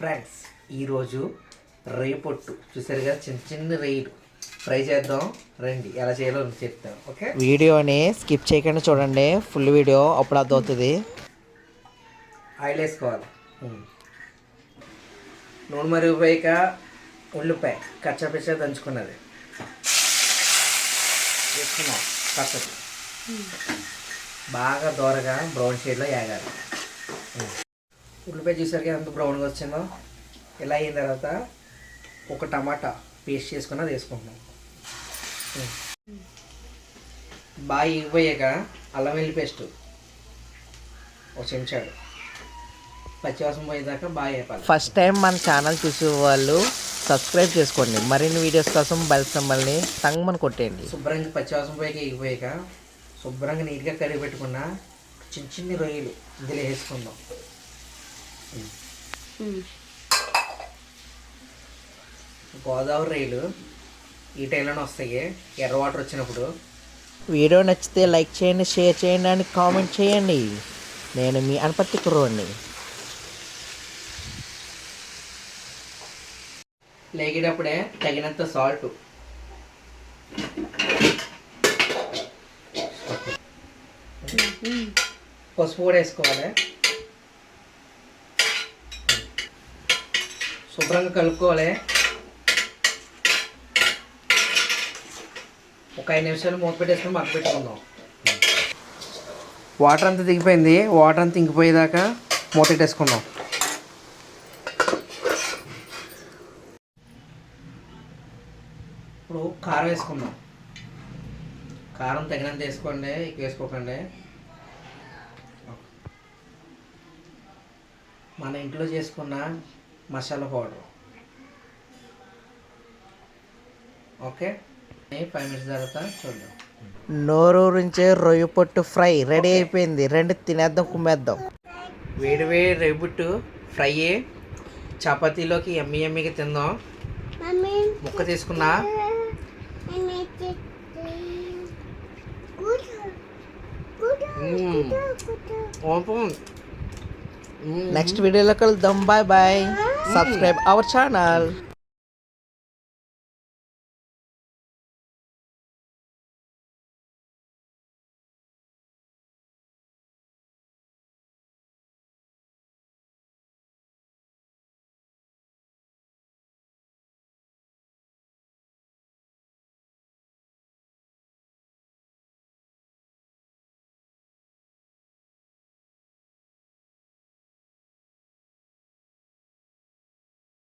Friends ఈరోజు రొయ్య పొట్టు చూసారు కదా, చిన్న చిన్న రొయ్యలు ఫ్రై చేద్దాం రండి. ఎలా చేయాలో చెప్తాను. ఓకే, వీడియోని స్కిప్ చేయకుండా చూడండి, ఫుల్ వీడియో అప్పుడు అర్థమవుతుంది. ఆయిల్ వేసుకోవాలి. నూనె మరిగిపోయాక ఉల్లిపాయ కచ్చపిచ్చ దంచుకున్నది వేసుకున్నాం. పక్కకు బాగా దోరగా బ్రౌన్ షేడ్లో వేగాలి. ఉల్లిపాయ చూసారు ఎంత బ్రౌన్గా వచ్చిందో. ఇలా అయిన తర్వాత ఒక టమాటా పేస్ట్ చేసుకున్నది వేసుకుంటున్నాం. బాగా ఎగిపోయాక అల్లం వెల్లుల్లి పేస్ట్ ఒక చెంచాడు, పచ్చివాసన పోయేదాకా బాగా వేపాలి. ఫస్ట్ టైం మన ఛానల్ చూసే వాళ్ళు సబ్స్క్రైబ్ చేసుకోండి. మరిన్ని వీడియోస్ కోసం బెల్ సింబల్ని టంగ్మని కొట్టేయండి. శుభ్రంగా పచ్చివాసన పోయాక ఎగిపోయాక శుభ్రంగా నీట్గా కడిగి పెట్టుకున్న చిన్న చిన్న రొయ్యలు ఇందులో వేసుకుందాం. గోదావరి రొయ్యలు ఈ టైంలోనే వస్తాయి ఎర్ర వాటర్ వచ్చినప్పుడు. వీడియో నచ్చితే లైక్ చేయండి, షేర్ చేయండి అని కామెంట్ చేయండి. నేను మీ అనపర్తి కుర్రోడిని. లేగేటప్పుడే తగినంత సాల్ట్, పసుపు కూడా వేసుకోవాలి. శుభ్రంగా కలుపుకోవాలి. ఒక 5 నిమిషాలు మూత పెట్టేసుకొని మగ్గ పెట్టుకుందాం. వాటర్ అంతా దిగిపోయింది. వాటర్ అంతా ఇంకిపోయేదాకా మూత పెట్టేసుకుందాం. ఇప్పుడు కారం వేసుకుందాం. కారం తగినంత వేసుకోండి, ఎక్కువ వేసుకోకండి. మన ఇంట్లో చేసుకున్న మసాలా పౌడర్. ఓకే, 5 మినిట్స్ తర్వాత చూద్దాం. నోరూరించే రొయ్య పొట్టు ఫ్రై రెడీ అయిపోయింది. రెండు తినేద్దాం, కుమ్మేద్దాం. వేడి వేడి రొయ్య పొట్టు ఫ్రై చపాతీలోకి ఎమ్మిగా తిందాం. ముక్క తీసుకున్నా. నెక్స్ట్ వీడియోలో కలుద్దాం. Bye bye. Subscribe our channel.